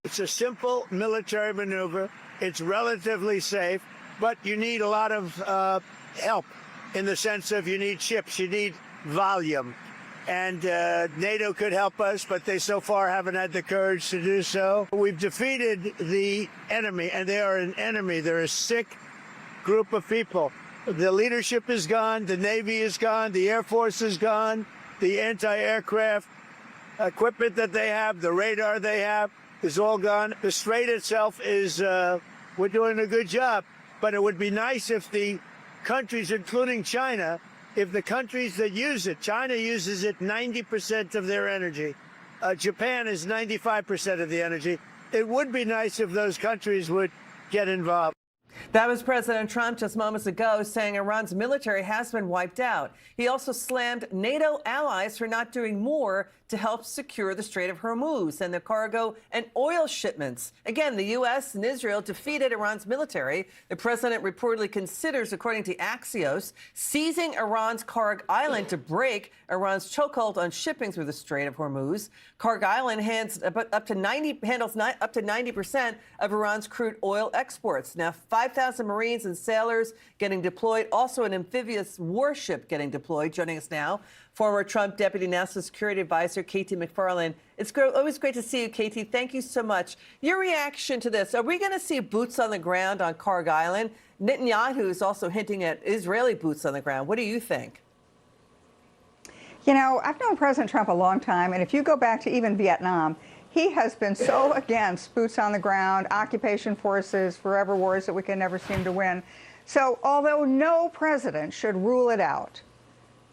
It's a simple military maneuver. It's relatively safe, but you need a lot of help in the sense of you need ships, you need volume. And NATO could help us, but they so far haven't had the courage to do so. We've defeated the enemy, and they are an enemy. They're a sick group of people. The leadership is gone, the Navy is gone, the Air Force is gone, the anti-aircraft equipment that they have, the radar they have is all gone. The Strait itself is, we're doing a good job, but it would be nice if the countries, including China, if the countries that use it, China uses it 90% of their energy. Japan is 95% of the energy. It would be nice if those countries would get involved. That was President Trump just moments ago saying Iran's military has been wiped out. He also slammed NATO allies for not doing more to help secure the Strait of Hormuz and the cargo and oil shipments. Again, the U.S. and Israel defeated Iran's military. The president reportedly considers, according to Axios, seizing Iran's Karg Island to break Iran's chokehold on shipping through the Strait of Hormuz. Karg Island handles up to 90% of Iran's crude oil exports. Now, 5,000 Marines and sailors getting deployed, also an amphibious warship getting deployed. Joining us now, former Trump Deputy National Security Advisor KT McFarland. It's always great to see you, KT. Thank you so much. Your reaction to this, are we going to see boots on the ground on Karg Island? Netanyahu is also hinting at Israeli boots on the ground. What do you think? You know, I've known President Trump a long time, and if you go back to even Vietnam, he has been so against boots on the ground, occupation forces, forever wars that we can never seem to win. So although no president should rule it out,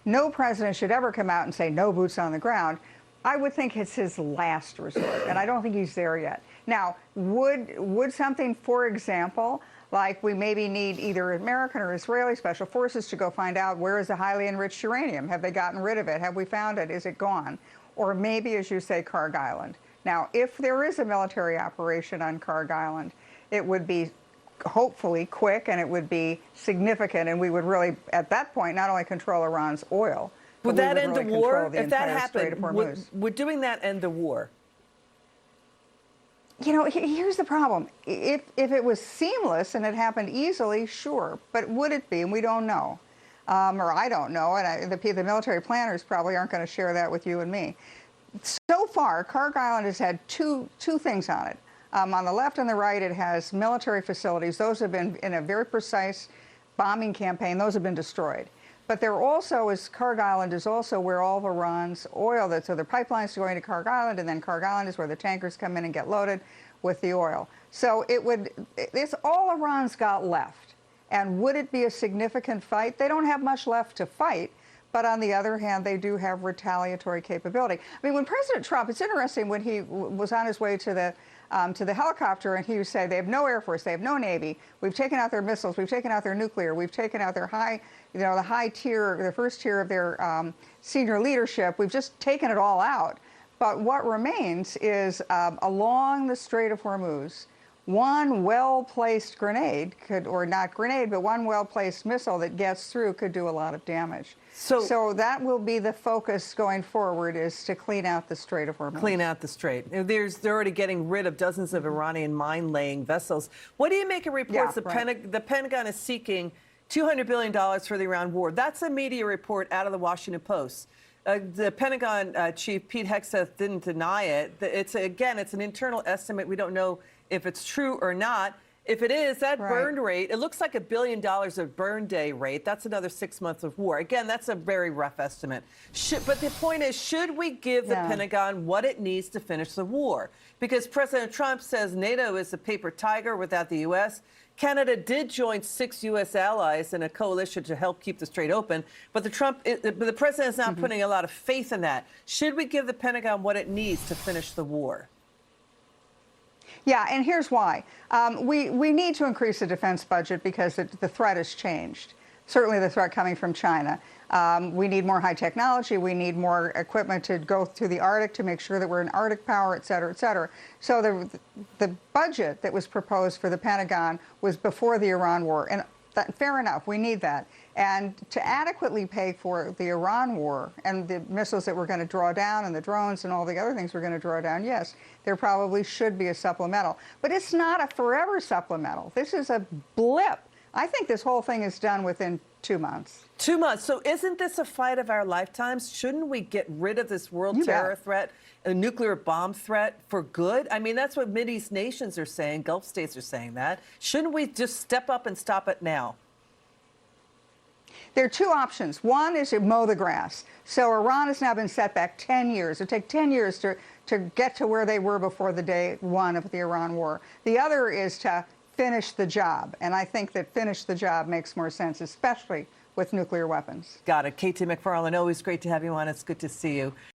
no president should ever come out and say no boots on the ground, I would think it's his last resort, and I don't think he's there yet. Now, would something, for example, like we maybe need either American or Israeli special forces to go find out where is the highly enriched uranium? Have they gotten rid of it? Have we found it? Is it gone? Or maybe, as you say, Karg Island. Now, if there is a military operation on Karg Island, it would be hopefully quick and it would be significant, and we would really, at that point, not only control Iran's oil, would that end the war? If that happened, would doing that end the war? You know, here's the problem. If it was seamless and it happened easily, sure, but would it be? And we don't know, or I don't know, and the military planners probably aren't going to share that with you and me. So far, Karg Island has had two things on it. On the left and the right, it has military facilities. Those have been, in a very precise bombing campaign, those have been destroyed. But there also is, Karg Island is also where all of Iran's oil, so the pipelines going to Karg Island, and then Karg Island is where the tankers come in and get loaded with the oil. So it's all Iran's got left. And would it be a significant fight? They don't have much left to fight. But on the other hand, they do have retaliatory capability. I mean, when President Trump, it's interesting, when he was on his way to the helicopter, and he would say they have no Air Force, they have no Navy, we've taken out their missiles, we've taken out their nuclear, we've taken out their high, the high tier, the first tier of their senior leadership, we've just taken it all out. But what remains is along the Strait of Hormuz, one well-placed grenade could, or not grenade, but one well-placed missile that gets through could do a lot of damage. So that will be the focus going forward, is to clean out the Strait of Hormuz. Clean out the Strait. They're already getting rid of dozens of Iranian mine-laying vessels. What do you make of reports the Pentagon is seeking $200 billion for the Iran war? That's a media report out of the Washington Post. The Pentagon chief, Pete Hegseth, didn't deny it. It's an internal estimate. We don't know if it's true or not. If it is, that burn rate, it looks like $1 billion of burn day rate. That's another 6 months of war. Again, that's a very rough estimate. But the point is, should we give the Pentagon what it needs to finish the war? Because President Trump says NATO is a paper tiger without the U.S. Canada did join 6 U.S. allies in a coalition to help keep the Strait open. But the president is not putting a lot of faith in that. Should we give the Pentagon what it needs to finish the war? Yeah, and here's why. We need to increase the defense budget because the threat has changed. Certainly the threat coming from China. We need more high technology. We need more equipment to go through the Arctic to make sure that we're an Arctic power, et cetera, et cetera. So the budget that was proposed for the Pentagon was before the Iran war. And Fair enough. We need that. And to adequately pay for the Iran war and the missiles that we're going to draw down and the drones and all the other things we're going to draw down, yes, there probably should be a supplemental. But it's not a forever supplemental. This is a blip. I think this whole thing is done within 2 months. 2 months. So isn't this a fight of our lifetimes? Shouldn't we get rid of this world terror threat, a nuclear bomb threat for good? I mean, that's what Mideast nations are saying. Gulf states are saying that. Shouldn't we just step up and stop it now? There are two options. One is to mow the grass. So Iran has now been set back 10 years. It took 10 years to get to where they were before the day one of the Iran war. The other is to finish the job. And I think that finish the job makes more sense, especially with nuclear weapons. Got it. KT McFarland, always great to have you on. It's good to see you.